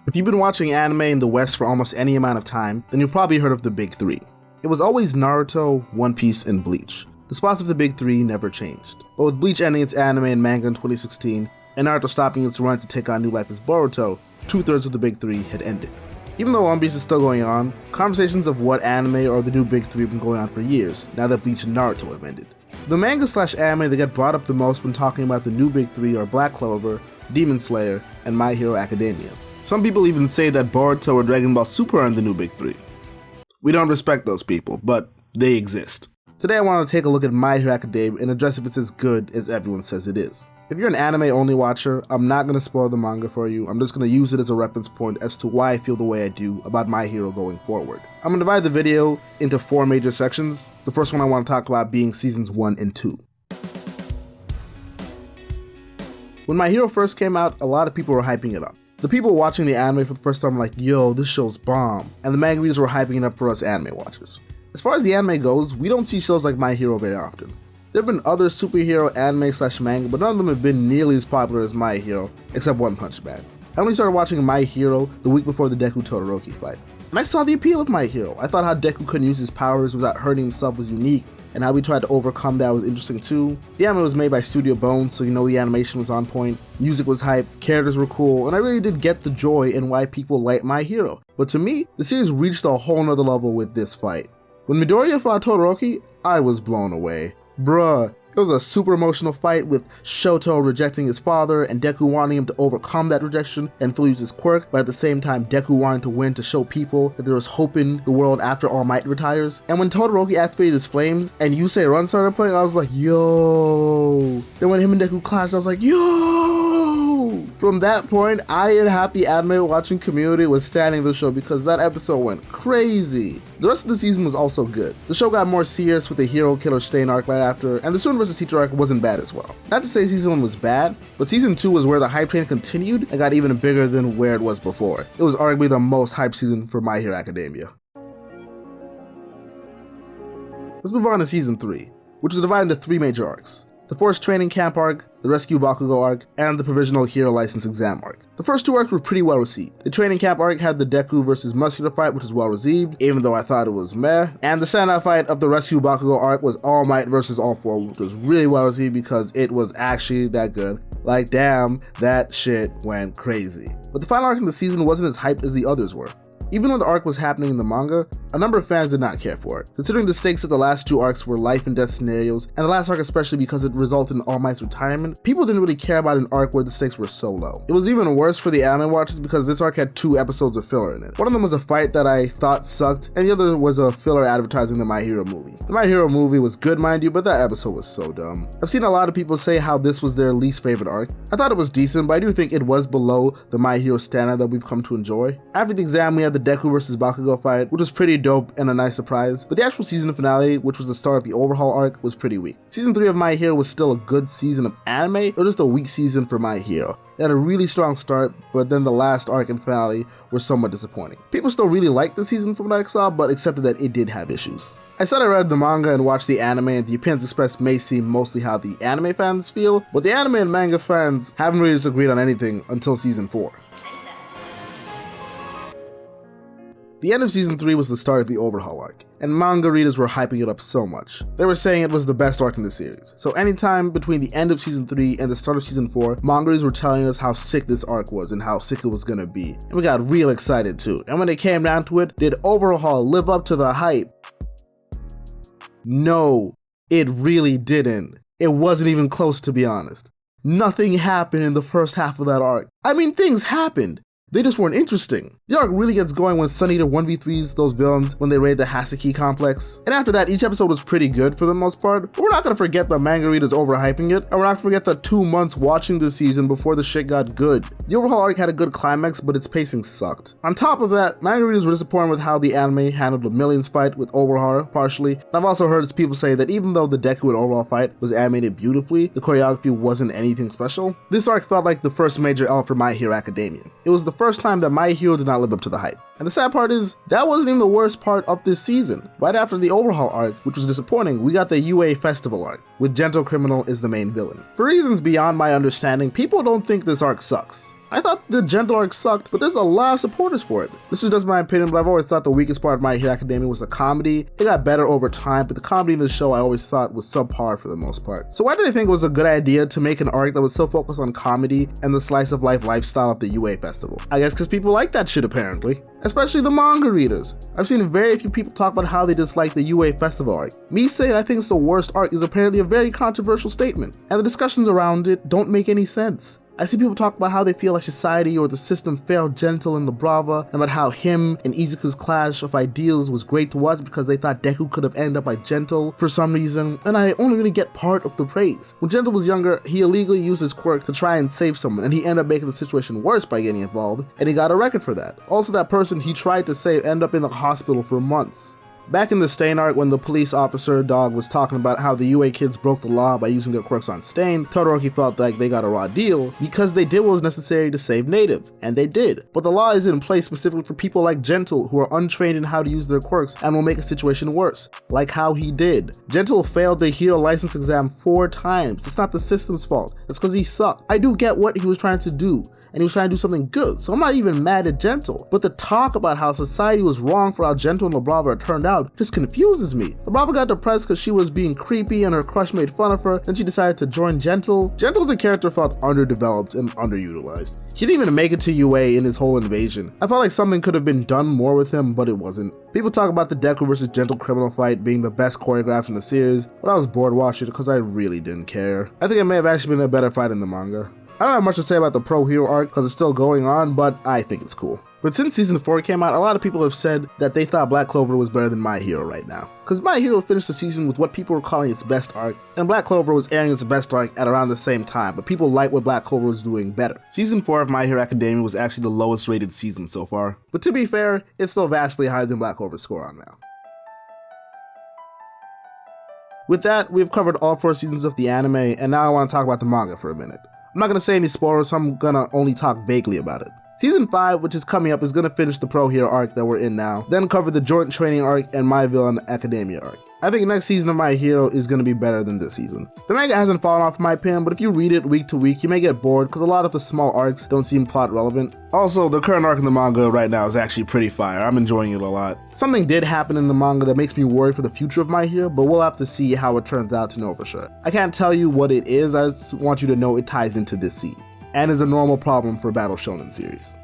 If you've been watching anime in the West for almost any amount of time, then you've probably heard of the big three. It was always Naruto, One Piece, and Bleach. The spots of the big three never changed. But with Bleach ending its anime and manga in 2016, and Naruto stopping its run to take on new life as Boruto, 2/3 of the big three had ended. Even though One Piece is still going on, conversations of what anime or the new big three have been going on for years, now that Bleach and Naruto have ended. The manga/anime that get brought up the most when talking about the new big three are Black Clover, Demon Slayer, and My Hero Academia. Some people even say that Boruto or Dragon Ball Super are in the new big three. We don't respect those people, but they exist. Today I want to take a look at My Hero Academia and address if it's as good as everyone says it is. If you're an anime-only watcher, I'm not going to spoil the manga for you. I'm just going to use it as a reference point as to why I feel the way I do about My Hero going forward. I'm going to divide the video into 4 major sections. The first one I want to talk about being seasons 1 and 2. When My Hero first came out, a lot of people were hyping it up. The people watching the anime for the first time were like, yo, this show's bomb. And the manga readers were hyping it up for us anime watchers. As far as the anime goes, we don't see shows like My Hero very often. There have been other superhero anime/manga, but none of them have been nearly as popular as My Hero, except One Punch Man. I only started watching My Hero the week before the Deku Todoroki fight. And I saw the appeal of My Hero. I thought how Deku couldn't use his powers without hurting himself was unique, and how we tried to overcome that was interesting too. The anime was made by Studio Bones, so you know the animation was on point, music was hype, characters were cool, and I really did get the joy in why people like My Hero. But to me, the series reached a whole nother level with this fight. When Midoriya fought Todoroki, I was blown away. Bruh, it was a super emotional fight with Shoto rejecting his father and Deku wanting him to overcome that rejection and fully use his quirk, but at the same time Deku wanting to win to show people that there was hope in the world after All Might retires. And when Todoroki activated his flames and Yusei Run started playing, I was like, yo. Then when him and Deku clashed, I was like, yo. From that point, I and happy anime watching community was standing the show because that episode went crazy. The rest of the season was also good. The show got more serious with the hero killer Stain arc right after, and the student versus teacher arc wasn't bad as well. Not to say season 1 was bad, but season 2 was where the hype train continued and got even bigger than where it was before. It was arguably the most hyped season for My Hero Academia. Let's move on to season 3, which was divided into 3 major arcs. The Forced Training Camp arc, the Rescue Bakugo arc, and the Provisional Hero License Exam arc. The first 2 arcs were pretty well received. The Training Camp arc had the Deku versus Muscular fight, which was well received, even though I thought it was meh. And the standout fight of the Rescue Bakugo arc was All Might versus All Four, which was really well received because it was actually that good. Like damn, that shit went crazy. But the final arc in the season wasn't as hyped as the others were. Even when the arc was happening in the manga, a number of fans did not care for it, considering the stakes of the last 2 arcs were life and death scenarios, and the last arc especially because it resulted in All Might's retirement. People didn't really care about an arc where the stakes were so low. It was even worse for the anime watchers because this arc had 2 episodes of filler in it. One of them was a fight that I thought sucked, and the other was a filler advertising the My Hero movie. The My Hero movie was good, mind you, but that episode was so dumb. I've seen a lot of people say how this was their least favorite arc. I thought it was decent, but I do think it was below the My Hero standard that we've come to enjoy. After the exam, we had the Deku versus Bakugo fight, which was pretty dope and a nice surprise, but the actual season finale, which was the start of the Overhaul arc, was pretty weak. Season 3 of My Hero was still a good season of anime, it was just a weak season for My Hero. It had a really strong start, but then the last arc and finale were somewhat disappointing. People still really liked the season from what I saw, but accepted that it did have issues. I said I read the manga and watched the anime, and the opinions expressed may seem mostly how the anime fans feel, but the anime and manga fans haven't really disagreed on anything until season 4. The end of season 3 was the start of the Overhaul arc, and manga readers were hyping it up so much. They were saying it was the best arc in the series. So anytime between the end of season 3 and the start of season 4, manga readers were telling us how sick this arc was and how sick it was gonna be. And we got real excited too. And when it came down to it, did Overhaul live up to the hype? No, it really didn't. It wasn't even close, to be honest. Nothing happened in the first half of that arc. I mean, things happened. They just weren't interesting. The arc really gets going when Sun Eater 1v3s those villains when they raid the Haseki complex. And after that, each episode was pretty good for the most part, but we're not gonna forget the manga readers overhyping it, and we're not gonna forget the 2 months watching the season before the shit got good. The Overhaul arc had a good climax, but its pacing sucked. On top of that, manga readers were disappointed with how the anime handled the Millions fight with Overhaul partially, and I've also heard people say that even though the Deku and Overhaul fight was animated beautifully, the choreography wasn't anything special. This arc felt like the first major L for My Hero Academia. It was the first time that My Hero did not live up to the hype. And the sad part is, that wasn't even the worst part of this season. Right after the Overhaul arc, which was disappointing, we got the UA Festival arc, with Gentle Criminal as the main villain. For reasons beyond my understanding, people don't think this arc sucks. I thought the Gentle arc sucked, but there's a lot of supporters for it. This is just my opinion, but I've always thought the weakest part of My Hero Academia was the comedy. It got better over time, but the comedy in the show I always thought was subpar for the most part. So why did I think it was a good idea to make an arc that was so focused on comedy and the slice of life lifestyle of the UA festival? I guess because people like that shit apparently. Especially the manga readers. I've seen very few people talk about how they dislike the UA festival arc. Me saying I think it's the worst arc is apparently a very controversial statement, and the discussions around it don't make any sense. I see people talk about how they feel like society or the system failed Gentle and Labrava, and about how him and Izuku's clash of ideals was great to watch because they thought Deku could have ended up like Gentle for some reason, and I only really get part of the praise. When Gentle was younger, he illegally used his quirk to try and save someone, and he ended up making the situation worse by getting involved, and he got a record for that. Also, that person he tried to save ended up in the hospital for months. Back in the Stain arc, when the police officer dog was talking about how the UA kids broke the law by using their quirks on Stain, Todoroki felt like they got a raw deal because they did what was necessary to save Native, and they did. But the law is in place specifically for people like Gentle who are untrained in how to use their quirks and will make a situation worse, like how he did. Gentle failed the hero license exam 4 times. It's not the system's fault, it's because he sucked. I do get what he was trying to do, and he was trying to do something good, so I'm not even mad at Gentle. But the talk about how society was wrong for how Gentle and Labrava turned out just confuses me. Labrava got depressed because she was being creepy and her crush made fun of her, then she decided to join Gentle. Gentle as a character felt underdeveloped and underutilized. He didn't even make it to UA in his whole invasion. I felt like something could have been done more with him, but it wasn't. People talk about the Deku versus Gentle criminal fight being the best choreographed in the series, but I was bored watching it because I really didn't care. I think it may have actually been a better fight in the manga. I don't have much to say about the Pro Hero arc because it's still going on, but I think it's cool. But since season 4 came out, a lot of people have said that they thought Black Clover was better than My Hero right now. Because My Hero finished the season with what people were calling its best arc, and Black Clover was airing its best arc at around the same time, but people liked what Black Clover was doing better. Season 4 of My Hero Academia was actually the lowest rated season so far. But to be fair, it's still vastly higher than Black Clover's score on now. With that, we've covered all 4 seasons of the anime, and now I want to talk about the manga for a minute. I'm not going to say any spoilers, so I'm going to only talk vaguely about it. Season 5, which is coming up, is going to finish the Pro Hero arc that we're in now, then cover the Joint Training arc and My Villain Academia arc. I think next season of My Hero is going to be better than this season. The manga hasn't fallen off in my opinion, but if you read it week to week, you may get bored because a lot of the small arcs don't seem plot relevant. Also, the current arc in the manga right now is actually pretty fire. I'm enjoying it a lot. Something did happen in the manga that makes me worried for the future of My Hero, but we'll have to see how it turns out to know for sure. I can't tell you what it is, I just want you to know it ties into this scene, and is a normal problem for Battle Shonen series.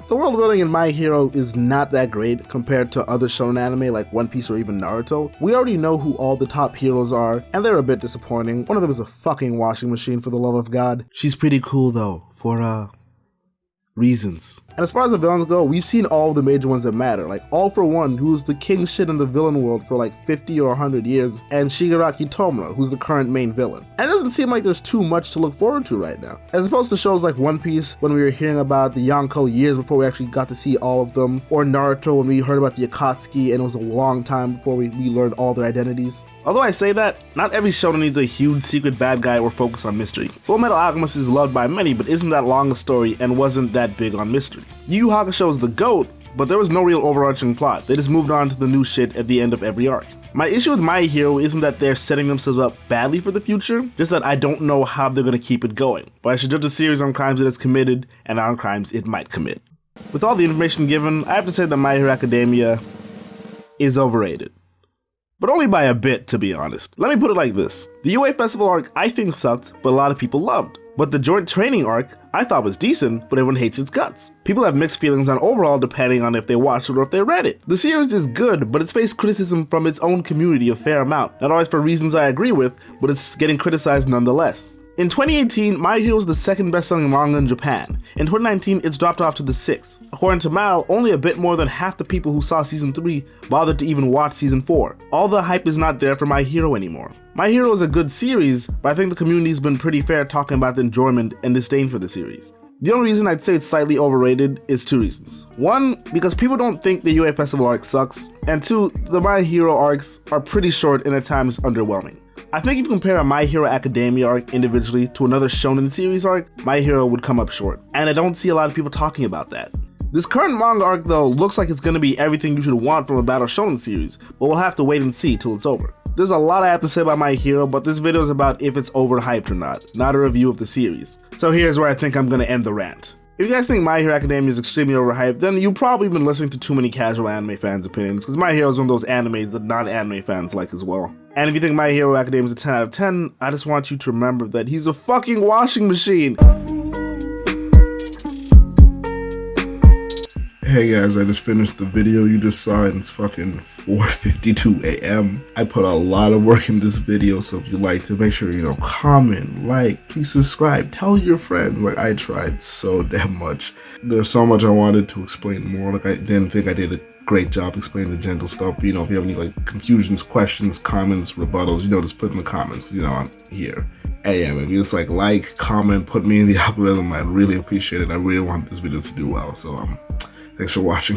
The world building in My Hero is not that great compared to other shonen anime like One Piece or even Naruto. We already know who all the top heroes are, and they're a bit disappointing. One of them is a fucking washing machine, for the love of God. She's pretty cool though, for reasons. And as far as the villains go, we've seen all the major ones that matter, like All For One, who's the king shit in the villain world for like 50 or 100 years, and Shigaraki Tomura, who's the current main villain. And it doesn't seem like there's too much to look forward to right now. As opposed to shows like One Piece, when we were hearing about the Yonko years before we actually got to see all of them, or Naruto when we heard about the Akatsuki and it was a long time before we learned all their identities. Although I say that, not every shonen needs a huge secret bad guy or focus on mystery. Fullmetal Alchemist is loved by many, but isn't that long a story and wasn't that big on mystery. Yu Yu Hakusho is the GOAT, but there was no real overarching plot. They just moved on to the new shit at the end of every arc. My issue with My Hero isn't that they're setting themselves up badly for the future, just that I don't know how they're gonna keep it going. But I should judge the series on crimes it has committed and on crimes it might commit. With all the information given, I have to say that My Hero Academia is overrated. But only by a bit, to be honest. Let me put it like this. The UA Festival arc I think sucked, but a lot of people loved. But the Joint Training arc I thought was decent, but everyone hates its guts. People have mixed feelings on overall depending on if they watched it or if they read it. The series is good, but it's faced criticism from its own community a fair amount. Not always for reasons I agree with, but it's getting criticized nonetheless. In 2018, My Hero was the second best-selling manga in Japan. In 2019, it's dropped off to the 6th. According to Mal, only a bit more than half the people who saw Season 3 bothered to even watch Season 4. All the hype is not there for My Hero anymore. My Hero is a good series, but I think the community's been pretty fair talking about the enjoyment and disdain for the series. The only reason I'd say it's slightly overrated is 2 reasons. 1, because people don't think the UA Festival arc sucks, and 2, the My Hero arcs are pretty short and at times underwhelming. I think if you compare a My Hero Academia arc individually to another shonen series arc, My Hero would come up short, and I don't see a lot of people talking about that. This current manga arc though looks like it's gonna be everything you should want from a battle shonen series, but we'll have to wait and see till it's over. There's a lot I have to say about My Hero, but this video is about if it's overhyped or not a review of the series. So here's where I think I'm gonna end the rant. If you guys think My Hero Academia is extremely overhyped, then you've probably been listening to too many casual anime fans' opinions, because My Hero is one of those animes that non-anime fans like as well. And if you think My Hero Academia is a 10 out of 10, I just want you to remember that he's a fucking washing machine. Hey guys, I just finished the video you just saw and it's fucking 4:52 a.m. I put a lot of work in this video, so if you like to, make sure, comment, like, please subscribe, tell your friends. Like, I tried so damn much. There's so much I wanted to explain more. Like, I didn't think I did a great job explaining the gentle stuff. But, if you have any confusions, questions, comments, rebuttals, just put in the comments, I'm here. Hey, if you just like, comment, put me in the algorithm, I'd really appreciate it. I really want this video to do well, so thanks for watching.